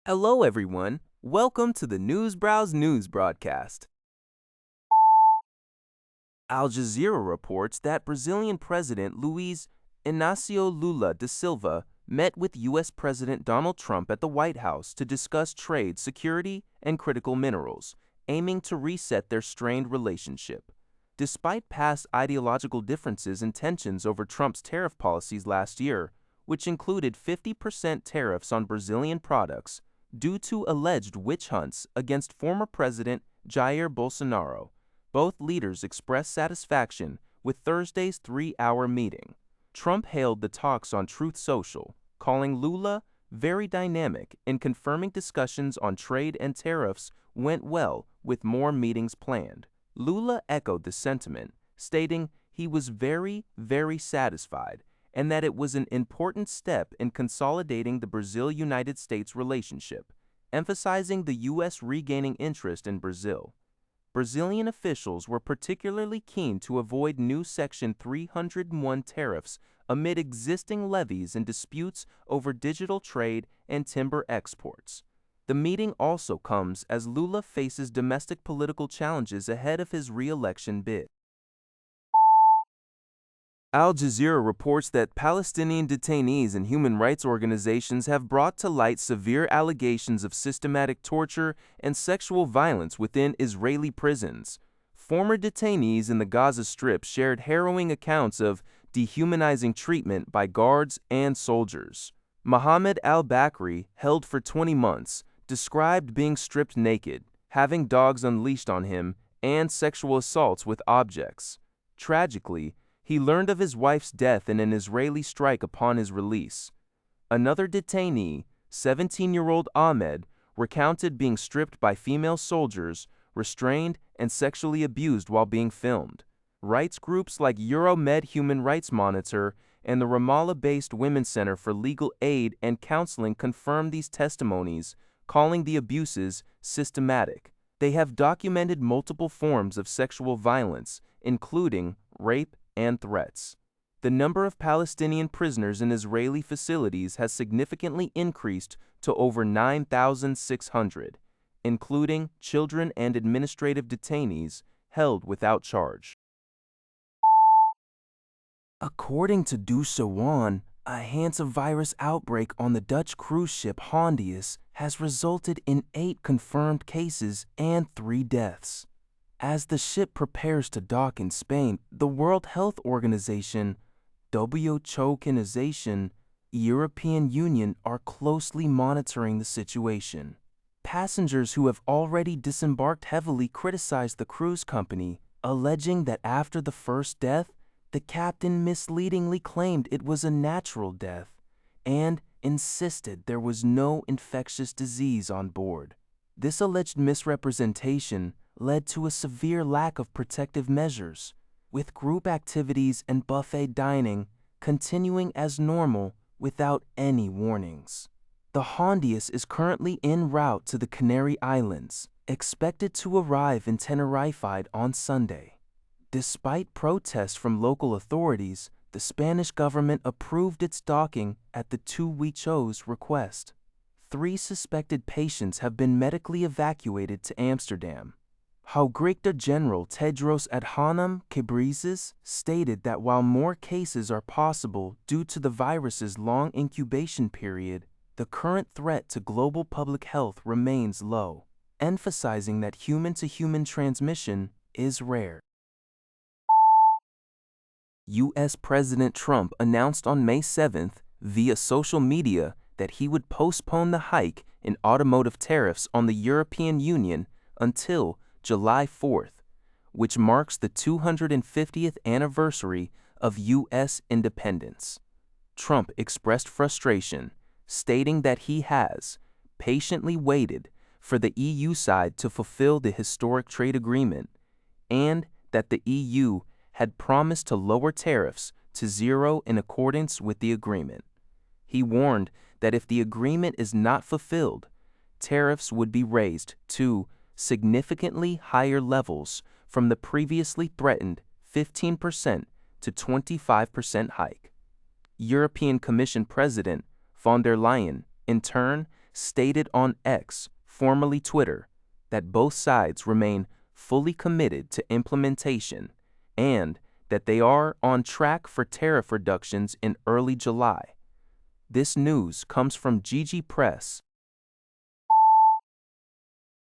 Hello, everyone. Welcome to the Newsbrowse News broadcast. Al Jazeera reports that Brazilian President Luiz Inácio Lula da Silva met with U.S. President Donald Trump at the White House to discuss trade, security, and critical minerals, aiming to reset their strained relationship. Despite past ideological differences and tensions over Trump's tariff policies last year, which included 50% tariffs on Brazilian products, due to alleged witch hunts against former President Jair Bolsonaro, both leaders expressed satisfaction with Thursday's three-hour meeting. Trump hailed the talks on Truth Social, calling Lula very dynamic and confirming discussions on trade and tariffs went well with more meetings planned. Lula echoed the sentiment, stating he was very satisfied and that it was an important step in consolidating the Brazil-United States relationship, emphasizing the U.S. regaining interest in Brazil. Brazilian officials were particularly keen to avoid new Section 301 tariffs amid existing levies and disputes over digital trade and timber exports. The meeting also comes as Lula faces domestic political challenges ahead of his re-election bid. Al Jazeera reports that Palestinian detainees and human rights organizations have brought to light severe allegations of systematic torture and sexual violence within Israeli prisons. Former detainees in the Gaza Strip shared harrowing accounts of dehumanizing treatment by guards and soldiers. Mohammed al-Bakri, held for 20 months, described being stripped naked, having dogs unleashed on him, and sexual assaults with objects. Tragically, he learned of his wife's death in an Israeli strike upon his release. Another detainee, 17-year-old Ahmed, recounted being stripped by female soldiers, restrained, and sexually abused while being filmed. Rights groups like Euromed Human Rights Monitor and the Ramallah-based Women's Center for Legal Aid and Counseling confirmed these testimonies, calling the abuses systematic. They have documented multiple forms of sexual violence, including rape and threats. The number of Palestinian prisoners in Israeli facilities has significantly increased to over 9,600, including children and administrative detainees held without charge. According to Dusawan, a Hantavirus outbreak on the Dutch cruise ship Hantavirus has resulted in 8 confirmed cases and 3 deaths. As the ship prepares to dock in Spain, the World Health Organization, WHO, European Union are closely monitoring the situation. Passengers who have already disembarked heavily criticized the cruise company, alleging that after the first death, the captain misleadingly claimed it was a natural death and insisted there was no infectious disease on board. This alleged misrepresentation led to a severe lack of protective measures, with group activities and buffet dining continuing as normal without any warnings. The Hantavirus is currently en route to the Canary Islands, expected to arrive in Tenerife on Sunday. Despite protests from local authorities, the Spanish government approved its docking at the WHO's request. 3 suspected patients have been medically evacuated to Amsterdam. Director General Tedros Adhanom Ghebreyesus stated that while more cases are possible due to the virus's long incubation period, the current threat to global public health remains low, emphasizing that human-to-human transmission is rare. U.S. President Trump announced on May 7th via social media that he would postpone the hike in automotive tariffs on the European Union until July 4th, which marks the 250th anniversary of U.S. independence. Trump expressed frustration, stating that he has patiently waited for the EU side to fulfill the historic trade agreement and that the EU had promised to lower tariffs to 0 in accordance with the agreement. He warned that if the agreement is not fulfilled, tariffs would be raised to significantly higher levels from the previously threatened 15% to 25% hike. European Commission President von der Leyen, in turn, stated on X, formerly Twitter, that both sides remain fully committed to implementation and that they are on track for tariff reductions in early July. This news comes from GG Press.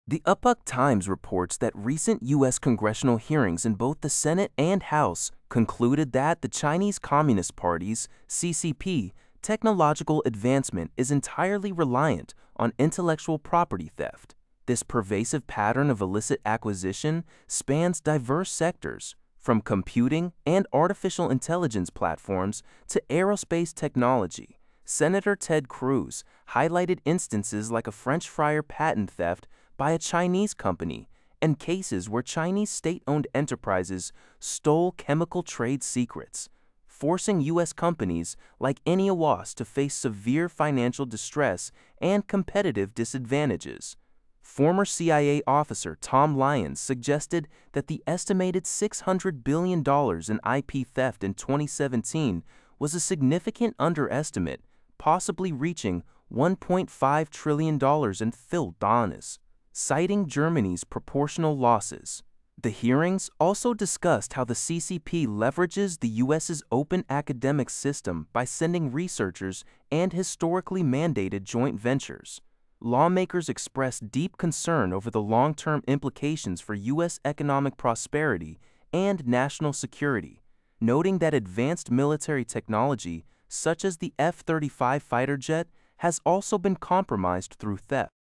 The Epoch Times reports that recent U.S. congressional hearings in both the Senate and House concluded that the Chinese Communist Party's CCP technological advancement is entirely reliant on intellectual property theft. This pervasive pattern of illicit acquisition spans diverse sectors, from computing and artificial intelligence platforms to aerospace technology. Senator Ted Cruz highlighted instances like a French fryer patent theft by a Chinese company and cases where Chinese state-owned enterprises stole chemical trade secrets, forcing U.S. companies like INEOS to face severe financial distress and competitive disadvantages. Former CIA officer Tom Lyons suggested that the estimated $600 billion in IP theft in 2017 was a significant underestimate, possibly reaching $1.5 trillion in Phil Donnis, citing Germany's proportional losses. The hearings also discussed how the CCP leverages the U.S.'s open academic system by sending researchers and historically mandated joint ventures. Lawmakers expressed deep concern over the long-term implications for U.S. economic prosperity and national security, noting that advanced military technology, such as the F-35 fighter jet, has also been compromised through theft.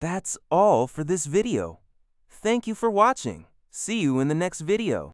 That's all for this video. Thank you for watching. See you in the next video.